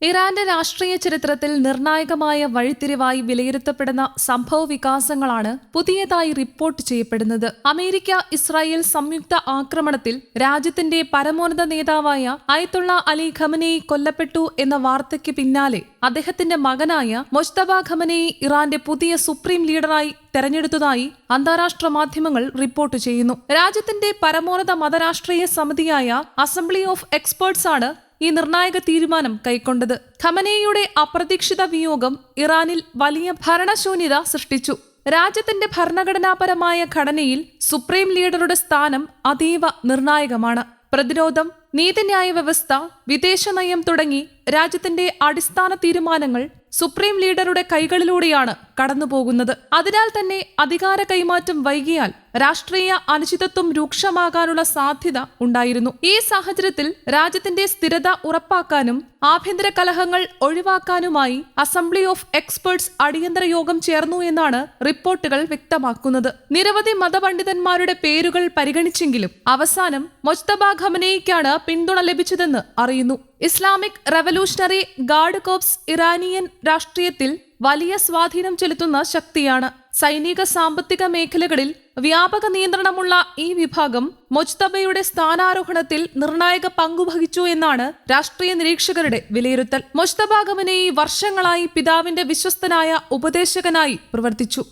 ഇറാന്റെ രാഷ്ട്രീയ ചരിത്രത്തിൽ നിർണായകമായ വഴിത്തിരിവായി വിലയിരുത്തപ്പെടുന്ന സംഭവ വികാസങ്ങളാണ് പുതിയതായി റിപ്പോർട്ട് ചെയ്യപ്പെടുന്നത്. അമേരിക്ക ഇസ്രായേൽ സംയുക്ത ആക്രമണത്തിൽ രാജ്യത്തിന്റെ പരമോന്നത നേതാവായ അയത്തുള്ള അലി ഖമനേയി കൊല്ലപ്പെട്ടു എന്ന വാർത്തയ്ക്ക് പിന്നാലെ അദ്ദേഹത്തിന്റെ മകനായ മൊജ്തബ ഖമനേയി ഇറാന്റെ പുതിയ സുപ്രീം ലീഡറായി തെരഞ്ഞെടുത്തതായി അന്താരാഷ്ട്ര മാധ്യമങ്ങൾ റിപ്പോർട്ട് ചെയ്യുന്നു. രാജ്യത്തിന്റെ പരമോന്നത മതരാഷ്ട്രീയ സമിതിയായ അസംബ്ലി ഓഫ് എക്സ്പേർട്സ് ആണ് ഈ നിർണായക തീരുമാനം കൈക്കൊണ്ടത്. ഖമനേയിയുടെ അപ്രതീക്ഷിത വിയോഗം ഇറാനിൽ വലിയ ഭരണശൂന്യത സൃഷ്ടിച്ചു. രാജ്യത്തിന്റെ ഭരണഘടനാപരമായ ഘടനയിൽ സുപ്രീം ലീഡറുടെ സ്ഥാനം അതീവ നിർണായകമാണ്. പ്രതിരോധം, നീതിന്യായ വ്യവസ്ഥ, വിദേശനയം തുടങ്ങി രാജ്യത്തിന്റെ അടിസ്ഥാന തീരുമാനങ്ങൾ സുപ്രീം ലീഡറുടെ കൈകളിലൂടെയാണ് കടന്നുപോകുന്നത്. അതിനാൽ തന്നെ അധികാര കൈമാറ്റം വൈകിയാൽ രാഷ്ട്രീയ അനിശ്ചിതത്വം രൂക്ഷമാകാനുള്ള സാധ്യത ഉണ്ടായിരുന്നു. ഈ സാഹചര്യത്തിൽ രാജ്യത്തിന്റെ സ്ഥിരത ഉറപ്പാക്കാനും ആഭ്യന്തര കലഹങ്ങൾ ഒഴിവാക്കാനുമായി അസംബ്ലി ഓഫ് എക്സ്പേർട്സ് അടിയന്തര യോഗം ചേർന്നു എന്നാണ് റിപ്പോർട്ടുകൾ വ്യക്തമാക്കുന്നത്. നിരവധി മതപണ്ഡിതന്മാരുടെ പേരുകൾ പരിഗണിച്ചെങ്കിലും അവസാനം മൊജ്തബ ഖമനേയിക്കാണ് പിന്തുണ ലഭിച്ചതെന്ന് അറിയുന്നു. Islamic revolutionary guard corps Iranian രാഷ്ട്രീയത്തിൽ വലിയ സ്വാധീനം ചെലുത്തുന്ന ശക്തിയാണ്. സൈനിക സാമ്പത്തിക മേഖലകളിൽ വ്യാപക നിയന്ത്രണമുള്ള ഈ വിഭാഗം മൊജ്തബയുടെ സ്ഥാനാരോഹണത്തിൽ നിർണായക പങ്കുവഹിച്ചു എന്നാണ് രാഷ്ട്രീയ നിരീക്ഷകരുടെ വിലയിരുത്തൽ. മൊജ്തബ ഖമനേയി വർഷങ്ങളായി പിതാവിന്റെ വിശ്വസ്തനായ ഉപദേശകനായി പ്രവർത്തിച്ചു.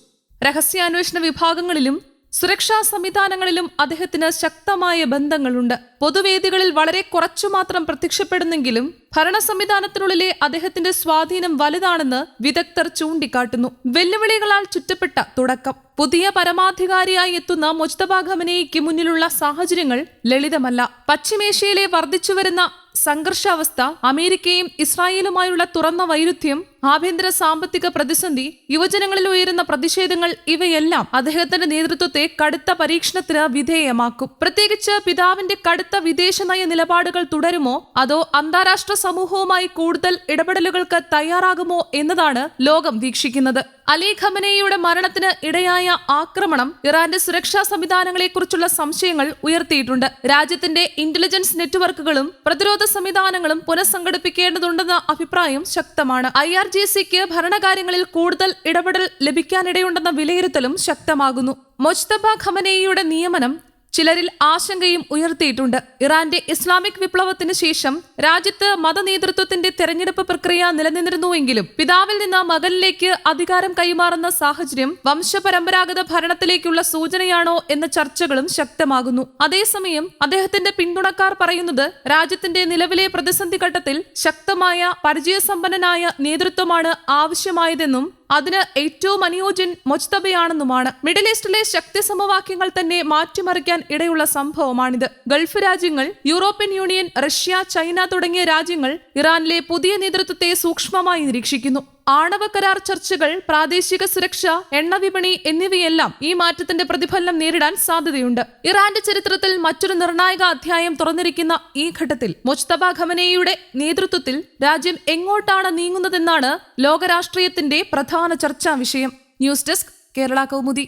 രഹസ്യാന്വേഷണ വിഭാഗങ്ങളിലും സുരക്ഷാ സംവിധാനങ്ങളിലും അദ്ദേഹത്തിന് ശക്തമായ ബന്ധങ്ങളുണ്ട്. പൊതുവേദികളിൽ വളരെ കുറച്ചു മാത്രം പ്രത്യക്ഷപ്പെടുന്നെങ്കിലും ഭരണ സംവിധാനത്തിനുള്ളിലെ അദ്ദേഹത്തിന്റെ സ്വാധീനം വലുതാണെന്ന് വിദഗ്ധർ ചൂണ്ടിക്കാട്ടുന്നു. വെല്ലുവിളികളാൽ ചുറ്റപ്പെട്ട തുടക്കം. പുതിയ പരമാധികാരിയായി എത്തുന്ന മൊജ്തബ ഖമനേയിക്ക് മുന്നിലുള്ള സാഹചര്യങ്ങൾ ലളിതമല്ല. പശ്ചിമേഷ്യയിലെ വർദ്ധിച്ചുവരുന്ന സംഘർഷാവസ്ഥ, അമേരിക്കയും ഇസ്രായേലുമായുള്ള തുറന്ന വൈരുദ്ധ്യം, ആഭ്യന്തര സാമ്പത്തിക പ്രതിസന്ധി, യുവജനങ്ങളിൽ ഉയരുന്ന പ്രതിഷേധങ്ങൾ ഇവയെല്ലാം അദ്ദേഹത്തിന്റെ നേതൃത്വത്തെ കടുത്ത പരീക്ഷണത്തിന് വിധേയമാക്കും. പ്രത്യേകിച്ച് പിതാവിന്റെ കടുത്ത വിദേശ നയ നിലപാടുകൾ തുടരുമോ അതോ അന്താരാഷ്ട്ര സമൂഹവുമായി കൂടുതൽ ഇടപെടലുകൾക്ക് തയ്യാറാകുമോ എന്നതാണ് ലോകം വീക്ഷിക്കുന്നത്. അലി ഖമനേയിയുടെ മരണത്തിന് ഇടയായ ആക്രമണം ഇറാന്റെ സുരക്ഷാ സംവിധാനങ്ങളെക്കുറിച്ചുള്ള സംശയങ്ങൾ ഉയർത്തിയിട്ടുണ്ട്. രാജ്യത്തിന്റെ ഇന്റലിജൻസ് നെറ്റ്വർക്കുകളും പ്രതിരോധ സംവിധാനങ്ങളും പുനഃസംഘടിപ്പിക്കേണ്ടതുണ്ടെന്ന അഭിപ്രായം ശക്തമാണ്. IRGCക്ക് ഭരണകാര്യങ്ങളിൽ കൂടുതൽ ഇടപെടൽ ലഭിക്കാനിടയുണ്ടെന്ന വിലയിരുത്തലും ശക്തമാകുന്നു. മൊജ്തബ ഖമനേയിയുടെ നിയമനം ചിലരിൽ ആശങ്കയും ഉയർത്തിയിട്ടുണ്ട്. ഇറാന്റെ ഇസ്ലാമിക് വിപ്ലവത്തിന് ശേഷം രാജ്യത്ത് മതനേതൃത്വത്തിന്റെ തെരഞ്ഞെടുപ്പ് പ്രക്രിയ നിലനിന്നിരുന്നുവെങ്കിലും പിതാവിൽ നിന്ന് മകനിലേക്ക് അധികാരം കൈമാറുന്ന സാഹചര്യം വംശപരമ്പരാഗത ഭരണത്തിലേക്കുള്ള സൂചനയാണോ എന്ന ചർച്ചകളും ശക്തമാകുന്നു. അതേസമയം അദ്ദേഹത്തിന്റെ പിന്തുണക്കാർ പറയുന്നത് രാജ്യത്തിന്റെ നിലവിലെ പ്രതിസന്ധി ഘട്ടത്തിൽ ശക്തമായ പരിചയസമ്പന്നനായ നേതൃത്വമാണ് ആവശ്യമായതെന്നും അതിന് ഏറ്റവും അനുയോജ്യൻ മൊജ്തബയാണെന്നുമാണ്. മിഡിൽ ഈസ്റ്റിലെ ശക്തി സമവാക്യങ്ങൾ തന്നെ മാറ്റിമറിക്കാൻ ഇടയുള്ള സംഭവമാണിത്. ഗൾഫ് രാജ്യങ്ങൾ, യൂറോപ്യൻ യൂണിയൻ, റഷ്യ, ചൈന തുടങ്ങിയ രാജ്യങ്ങൾ ഇറാനിലെ പുതിയ നേതൃത്വത്തെ സൂക്ഷ്മമായി നിരീക്ഷിക്കുന്നു. ആണവ കരാർ ചർച്ചകൾ, പ്രാദേശിക സുരക്ഷ, എണ്ണ വിപണി എന്നിവയെല്ലാം ഈ മാറ്റത്തിന്റെ പ്രതിഫലനം നേരിടാൻ സാധ്യതയുണ്ട്. ഇറാന്റെ ചരിത്രത്തിൽ മറ്റൊരു നിർണായക അധ്യായം തുറന്നിരിക്കുന്ന ഈ ഘട്ടത്തിൽ മൊജ്തബ ഖമനേയിയുടെ നേതൃത്വത്തിൽ രാജ്യം എങ്ങോട്ടാണ് നീങ്ങുന്നതെന്നാണ് ലോകരാഷ്ട്രീയത്തിന്റെ പ്രധാന ചർച്ചാ വിഷയം. News desk, Kerala Kaumudi.